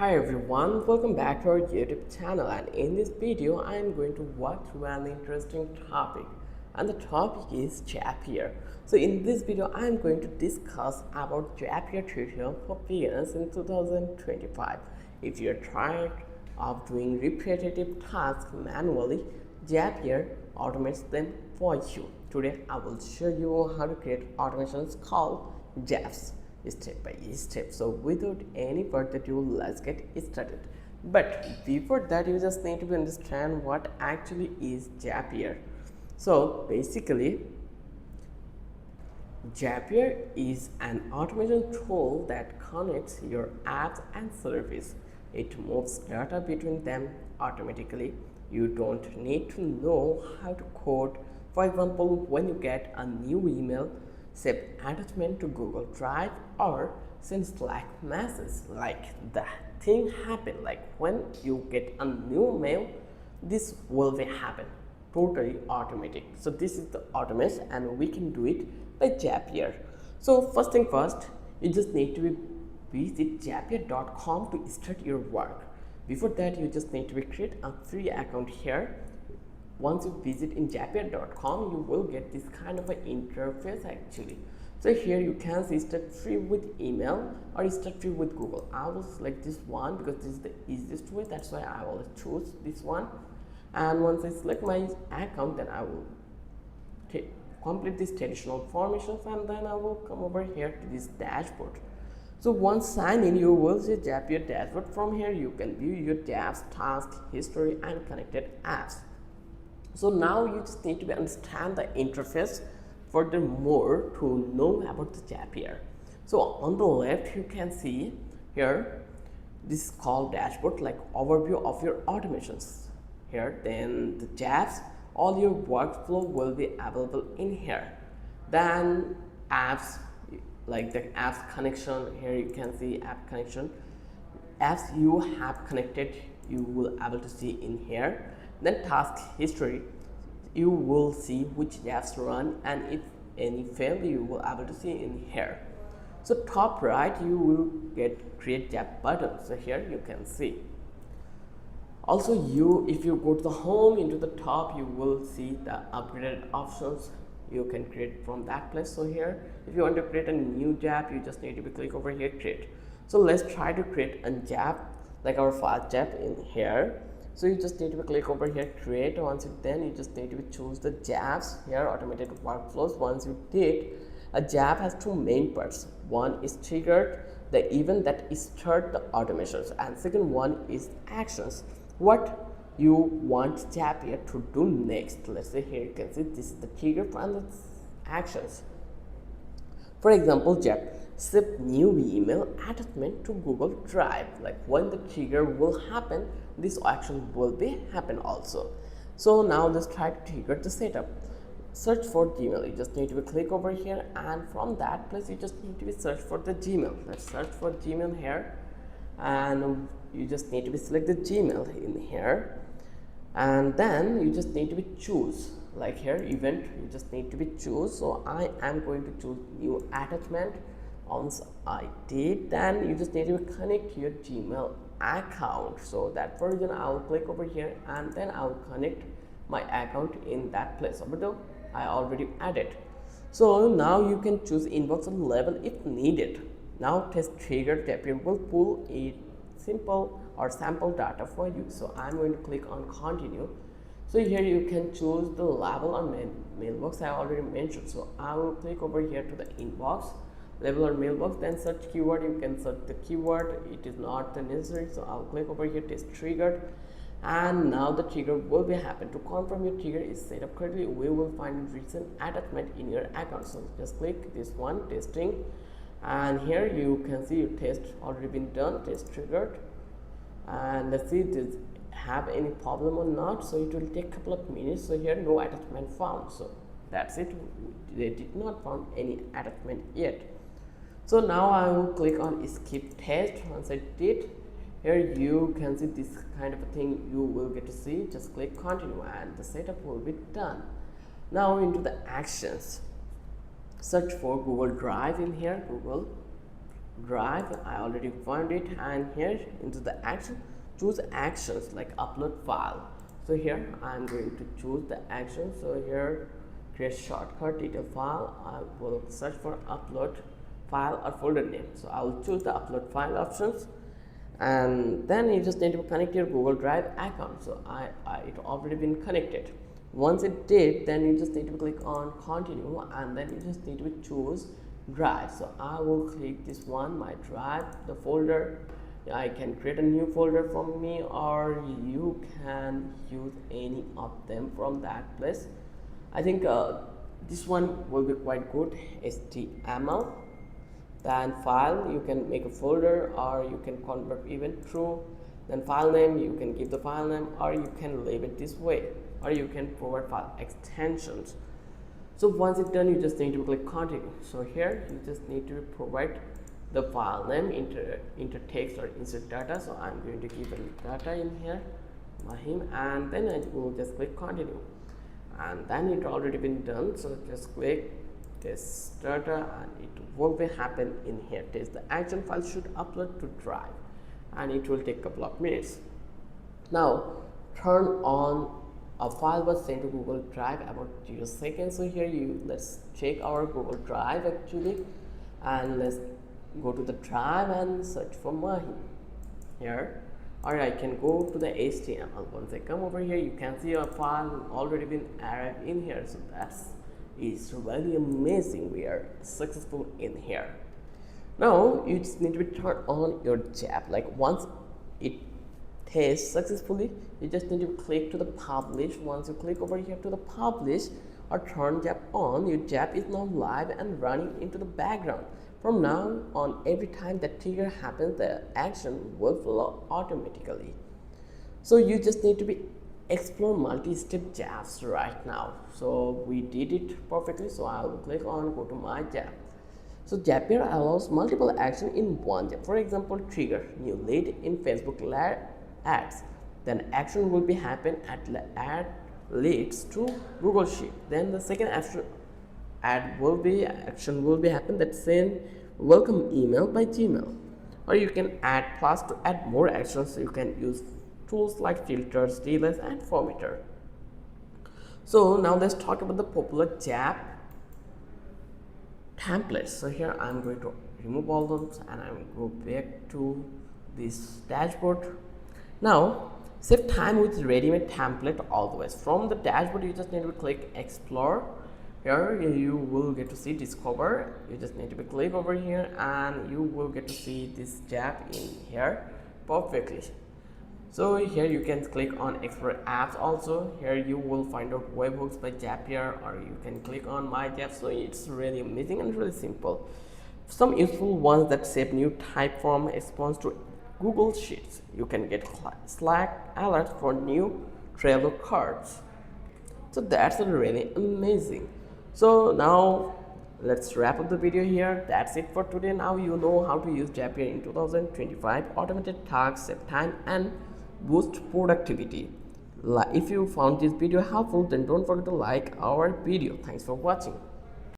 Hi everyone, welcome back to our YouTube channel, and in this video I am going to walk through an interesting topic, and the topic is Zapier. So in this video I am going to discuss about Zapier tutorial for beginners in 2025. If you're tired of doing repetitive tasks manually, Zapier automates them for you. Today I will show you how to create automations called Zaps step by step. So without any further ado, let's get started. But before that, you just need to understand what actually is Zapier. So basically, Zapier is an automation tool that connects your apps and service. It moves data between them automatically. You don't need to know how to code. For example, when you get a new email, save attachment to Google Drive, or send Slack message, like the thing happen, like when you get a new mail, this will be happen totally automatic. So this is the automation and we can do it by Zapier. So first thing first, you just need to visit zapier.com to start your work. Before that, you just need to create a free account here. Once you visit in Zapier.com, you will get this kind of an interface actually. So here you can see start free with email or start free with Google. I will select this one because this is the easiest way. That's why I will choose this one. And once I select my account, then I will complete these traditional formations, and then I will come over here to this dashboard. So once sign in, you will see Zapier dashboard. From here, you can view your tabs, tasks, history, and connected apps. So now you just need to understand the interface furthermore to know about the Zapier. So on the left, you can see here, this is called dashboard, like overview of your automations. Here, then the tabs, all your workflow will be available in here. Then apps, like the apps connection, here you can see app connection. Apps you have connected, you will able to see in here. Then task history, you will see which apps run, and if any fail, you will able to see in here. So top right, you will get create tab button. So here you can see. Also, if you go to the home, into the top, you will see the upgraded options. You can create from that place. So here, if you want to create a new tab, you just need to click over here, create. So let's try to create a tab, like our first tab in here. So you just need to click over here, create. Once you then, you just need to choose the Zaps here, automated workflows. Once you did, a Zap has two main parts. One is triggered, the event that start the automations, and second one is actions, what you want Zapier to do next. Let's say here you can see this is the trigger and the actions. For example, Zap save new email attachment to Google Drive. Like when the trigger will happen, this action will be happen also. So now let's try to trigger the setup. Search for Gmail. You just need to click over here, and from that place you just need to search for the Gmail. Let's search for Gmail here, and you just need to select the Gmail in here, and then you just need to choose, like here event, you just need to choose. So I am going to choose new attachment. Once I did, then you just need to connect your Gmail account. So that version, I will click over here, and then I will connect my account in that place. Although I already added. So now you can choose inbox level if needed. Now test trigger Zapier will pull a simple or sample data for you. So I'm going to click on continue. So here you can choose the level or mailbox I already mentioned. So I will click over here to the inbox, level or mailbox, then search keyword. You can search the keyword, it is not necessary. So I'll click over here, test triggered, and now the trigger will be happen. To confirm your trigger is set up correctly, we will find recent attachment in your account. So just click this one, testing, and here you can see your test already been done, test triggered, and let's see does have any problem or not. So it will take a couple of minutes. So here no attachment found. So that's it, they did not found any attachment yet. So now I will click on skip test. Once I did, here you can see this kind of a thing you will get to see. Just click continue and the setup will be done. Now into the actions, search for Google Drive in here, Google drive. I already found it, and here into the action, choose actions like upload file. So here I'm going to choose the action. So here create shortcut detail file. I will search for upload file or folder name. So I will choose the upload file options, and then you just need to connect your Google Drive account. So it already been connected. Once it did, then you just need to click on continue, and then you just need to choose drive. So I will click this one, my drive, the folder. I can create a new folder for me, or you can use any of them from that place. I think this one will be quite good. HTML, then file, you can make a folder, or you can convert even through. Then file name, you can give the file name, or you can leave it this way, or you can provide file extensions. So once it's done, you just need to click continue. So here you just need to provide the file name, enter text or insert data. So I'm going to give a data in here, Mahim, and then I will just click continue, and then it already been done. So just click test data, and it will be happen in here. Test the action file should upload to drive, and it will take a couple of minutes. Now turn on a file was sent to Google Drive about 0 seconds. So here let's check our Google Drive actually, and let's go to the drive and search for Mahim here, or I can go to the HTML. Once I come over here, you can see a file already been added in here. So is really amazing. We are successful in here. Now you just need to turn on your Zap. Like once it tests successfully, you just need to click to the publish. Once you click over here to the publish or turn Zap on, your Zap is now live and running into the background. From now on, every time that trigger happens, the action will follow automatically. So you just need to explore multi-step Zaps right now. So we did it perfectly. So I will click on go to my Zap. So Zapier allows multiple action in one Zap. For example, trigger new lead in Facebook ads. Then action will be happen at add leads to Google Sheet. Then the second action will be happen that send welcome email by Gmail. Or you can add plus to add more actions. So you can use tools like filters, delays, and formatter. So now let's talk about the popular Zap templates. So here I'm going to remove all those, and I will go back to this dashboard. Now save time with ready-made template always. From the dashboard, you just need to click explore. Here you will get to see discover. You just need to click over here, and you will get to see this Zap in here perfectly. So here you can click on explore apps also. Here you will find out webhooks by Zapier, or you can click on my Zap. So it's really amazing and really simple. Some useful ones that save new typeform response to Google Sheets. You can get Slack alerts for new Trello cards. So that's really amazing. So now let's wrap up the video here. That's it for today. Now you know how to use Zapier in 2025. Automated tasks, save time, and boost productivity. If you found this video helpful, then don't forget to like our video. Thanks for watching.